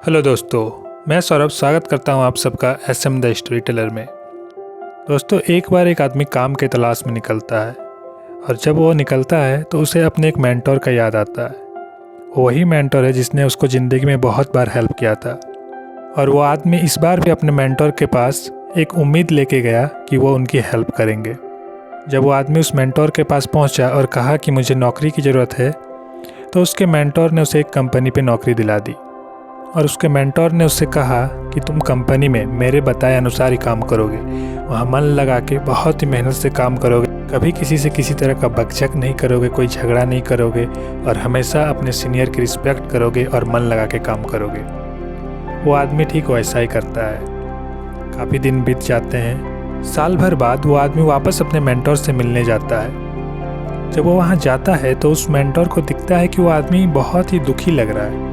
Hello दोस्तों, मैं सौरभ स्वागत करता हूं आप सबका SM द स्टोरी टेलर में। दोस्तों, एक बार एक आदमी काम के तलाश में निकलता है और जब वो निकलता है तो उसे अपने एक मेंटोर का याद आता है। वही मेंटोर है जिसने उसको ज़िंदगी में बहुत बार हेल्प किया था और वो आदमी इस बार भी अपने मेंटोर के पास एक उम्मीद लेके गया कि वो उनकी हेल्प करेंगे। जब वो आदमी उस मेंटोर के पास पहुंचा और कहा कि मुझे नौकरी की ज़रूरत है, तो उसके मेंटोर ने उसे एक कंपनी पे नौकरी दिला दी और उसके मेंटोर ने उससे कहा कि तुम कंपनी में मेरे बताए अनुसार ही काम करोगे, वहाँ मन लगा के बहुत ही मेहनत से काम करोगे, कभी किसी से किसी तरह का बकझक नहीं करोगे, कोई झगड़ा नहीं करोगे और हमेशा अपने सीनियर की रिस्पेक्ट करोगे और मन लगा के काम करोगे। वो आदमी ठीक वैसा ही करता है। काफ़ी दिन बीत जाते हैं। साल भर बाद वो आदमी वापस अपने मेंटोर से मिलने जाता है। जब वो वहाँ जाता है तो उस मेंटोर को दिखता है कि वो आदमी बहुत ही दुखी लग रहा है।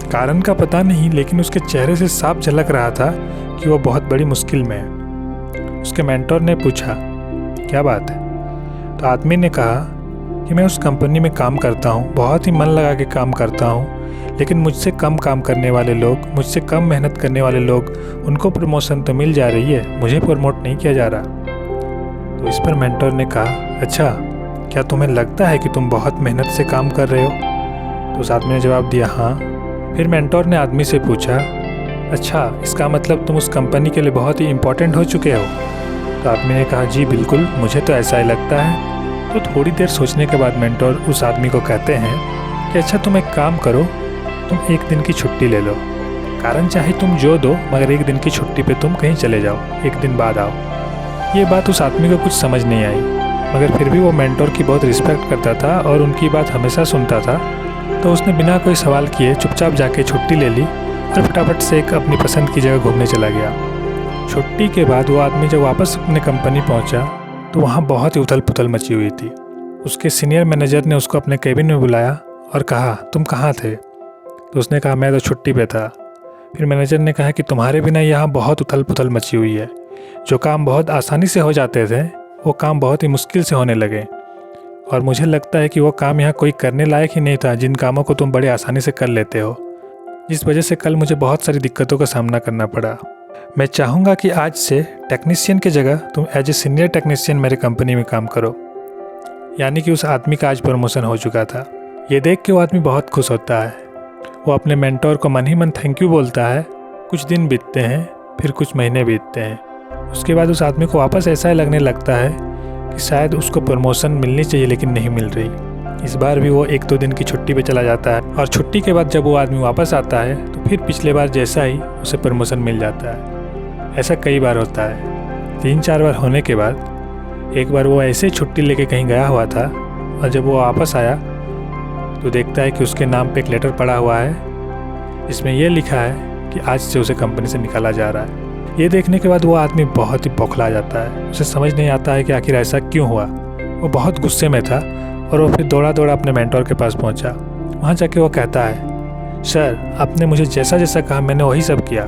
कारण का पता नहीं, लेकिन उसके चेहरे से साफ झलक रहा था कि वो बहुत बड़ी मुश्किल में है। उसके मेंटोर ने पूछा, क्या बात है? तो आदमी ने कहा कि मैं उस कंपनी में काम करता हूँ, बहुत ही मन लगा के काम करता हूँ, लेकिन मुझसे कम काम करने वाले लोग, मुझसे कम मेहनत करने वाले लोग, उनको प्रमोशन तो मिल जा रही है, मुझे प्रमोट नहीं किया जा रहा। तो इस पर मेंटोर ने कहा, अच्छा, क्या तुम्हें लगता है कि तुम बहुत मेहनत से काम कर रहे हो? तो उस आदमी ने जवाब दिया, हाँ। फिर मेंटोर ने आदमी से पूछा, अच्छा, इसका मतलब तुम उस कंपनी के लिए बहुत ही इम्पोर्टेंट हो चुके हो? तो आदमी ने कहा, जी बिल्कुल, मुझे तो ऐसा ही लगता है। तो थोड़ी देर सोचने के बाद मेंटोर उस आदमी को कहते हैं कि अच्छा, तुम एक काम करो, तुम एक दिन की छुट्टी ले लो, कारण चाहे तुम जो दो, मगर एक दिन की छुट्टी पे तुम कहीं चले जाओ, एक दिन बाद आओ। ये बात उस आदमी को कुछ समझ नहीं आई, मगर फिर भी वो मेंटोर की बहुत रिस्पेक्ट करता था और उनकी बात हमेशा सुनता था। तो उसने बिना कोई सवाल किए चुपचाप जाके छुट्टी ले ली और फटाफट से एक अपनी पसंद की जगह घूमने चला गया। छुट्टी के बाद वो आदमी जब वापस अपने कंपनी पहुंचा तो वहाँ बहुत ही उथल पुथल मची हुई थी। उसके सीनियर मैनेजर ने उसको अपने केबिन में बुलाया और कहा, तुम कहाँ थे? तो उसने कहा, मैं तो छुट्टी पे था। फिर मैनेजर ने कहा कि तुम्हारे बिना यहाँ बहुत उथल पुथल मची हुई है। जो काम बहुत आसानी से हो जाते थे वो काम बहुत ही मुश्किल से होने लगे और मुझे लगता है कि वो काम यहाँ कोई करने लायक ही नहीं था जिन कामों को तुम बड़े आसानी से कर लेते हो, जिस वजह से कल मुझे बहुत सारी दिक्कतों का सामना करना पड़ा। मैं चाहूँगा कि आज से टेक्नीशियन की जगह तुम एज ए सीनियर टेक्नीशियन मेरे कंपनी में काम करो। यानी कि उस आदमी का आज प्रमोशन हो चुका था। ये देख के वो आदमी बहुत खुश होता है। वो अपने मेंटोर को मन ही मन थैंक यू बोलता है। कुछ दिन बीतते हैं, फिर कुछ महीने बीतते हैं। उसके बाद उस आदमी को वापस ऐसा ही लगने लगता है कि शायद उसको प्रमोशन मिलनी चाहिए, लेकिन नहीं मिल रही। इस बार भी वो 1-2 दिन की छुट्टी पे चला जाता है और छुट्टी के बाद जब वो आदमी वापस आता है तो फिर पिछले बार जैसा ही उसे प्रमोशन मिल जाता है। ऐसा कई बार होता है। 3-4 बार होने के बाद एक बार वो ऐसे छुट्टी लेके कहीं गया हुआ था और जब वो वापस आया तो देखता है कि उसके नाम पे एक लेटर पड़ा हुआ है, इसमें यह लिखा है कि आज से उसे कंपनी से निकाला जा रहा है। ये देखने के बाद वो आदमी बहुत ही बौखला जाता है। उसे समझ नहीं आता है कि आखिर ऐसा क्यों हुआ। वो बहुत गुस्से में था और वो फिर दौड़ा दौड़ा अपने मेंटोर के पास पहुंचा। वहाँ जाके वो कहता है, सर, आपने मुझे जैसा जैसा कहा मैंने वही सब किया,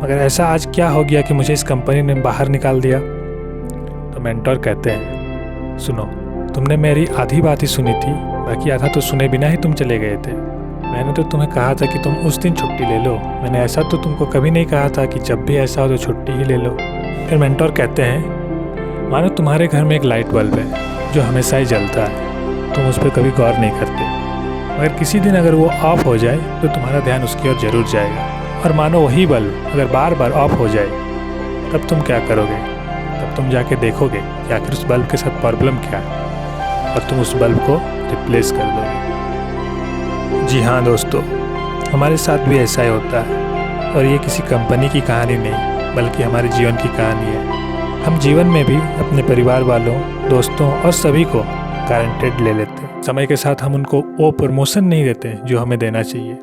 मगर ऐसा आज क्या हो गया कि मुझे इस कंपनी ने बाहर निकाल दिया? तो मेंटोर कहते हैं, सुनो, तुमने मेरी आधी बात ही सुनी थी, बाकी आधा तो सुने बिना ही तुम चले गए थे। मैंने तो तुम्हें कहा था कि तुम उस दिन छुट्टी ले लो। मैंने ऐसा तो तुमको कभी नहीं कहा था कि जब भी ऐसा हो तो छुट्टी ही ले लो। फिर मेंटोर कहते हैं, मानो तुम्हारे घर में एक लाइट बल्ब है जो हमेशा ही जलता है, तुम उस पर कभी गौर नहीं करते, मगर किसी दिन अगर वो ऑफ हो जाए तो तुम्हारा ध्यान उसकी ओर जरूर जाएगा। और मानो वही बल्ब अगर बार बार ऑफ हो जाए तब तुम क्या करोगे? तब तुम जाके देखोगे कि आखिर उस बल्ब के साथ प्रॉब्लम क्या है और तुम उस बल्ब को रिप्लेस कर दोगे। जी हाँ दोस्तों, हमारे साथ भी ऐसा ही होता है और ये किसी कंपनी की कहानी नहीं बल्कि हमारे जीवन की कहानी है। हम जीवन में भी अपने परिवार वालों, दोस्तों और सभी को गारंटेड ले लेते हैं। समय के साथ हम उनको वो प्रमोशन नहीं देते जो हमें देना चाहिए,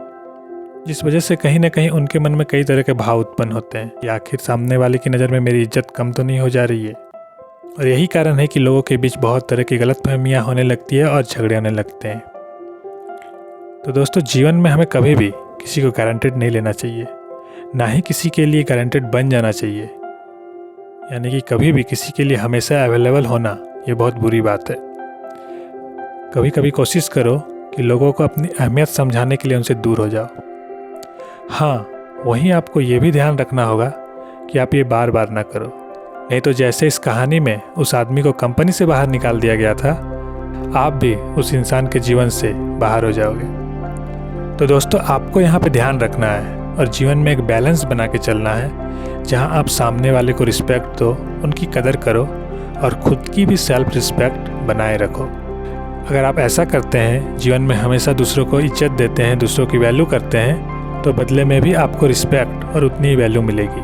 जिस वजह से कहीं ना कहीं उनके मन में कई तरह के भाव उत्पन्न होते हैं कि आखिर सामने वाले की नज़र में मेरी इज्जत कम तो नहीं हो जा रही है। और यही कारण है कि लोगों के बीच बहुत तरह की गलतफहमियाँ होने लगती है और झगड़े होने लगते हैं। तो दोस्तों, जीवन में हमें कभी भी किसी को गारंटेड नहीं लेना चाहिए, ना ही किसी के लिए गारंटेड बन जाना चाहिए। यानी कि कभी भी किसी के लिए हमेशा अवेलेबल होना ये बहुत बुरी बात है। कभी कभी कोशिश करो कि लोगों को अपनी अहमियत समझाने के लिए उनसे दूर हो जाओ। हाँ, वहीं आपको ये भी ध्यान रखना होगा कि आप ये बार बार ना करो, नहीं तो जैसे इस कहानी में उस आदमी को कंपनी से बाहर निकाल दिया गया था, आप भी उस इंसान के जीवन से बाहर हो जाओगे। तो दोस्तों, आपको यहाँ पे ध्यान रखना है और जीवन में एक बैलेंस बना के चलना है, जहाँ आप सामने वाले को रिस्पेक्ट दो, उनकी कदर करो और खुद की भी सेल्फ रिस्पेक्ट बनाए रखो। अगर आप ऐसा करते हैं, जीवन में हमेशा दूसरों को इज्जत देते हैं, दूसरों की वैल्यू करते हैं, तो बदले में भी आपको रिस्पेक्ट और उतनी ही वैल्यू मिलेगी,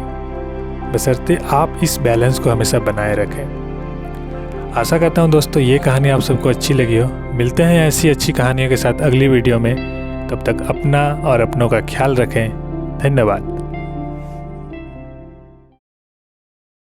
बशर्ते आप इस बैलेंस को हमेशा बनाए रखें। आशा करता हूँ दोस्तों ये कहानी आप सबको अच्छी लगी हो। मिलते हैं ऐसी अच्छी कहानियों के साथ अगली वीडियो में। तब तक अपना और अपनों का ख्याल रखें। धन्यवाद।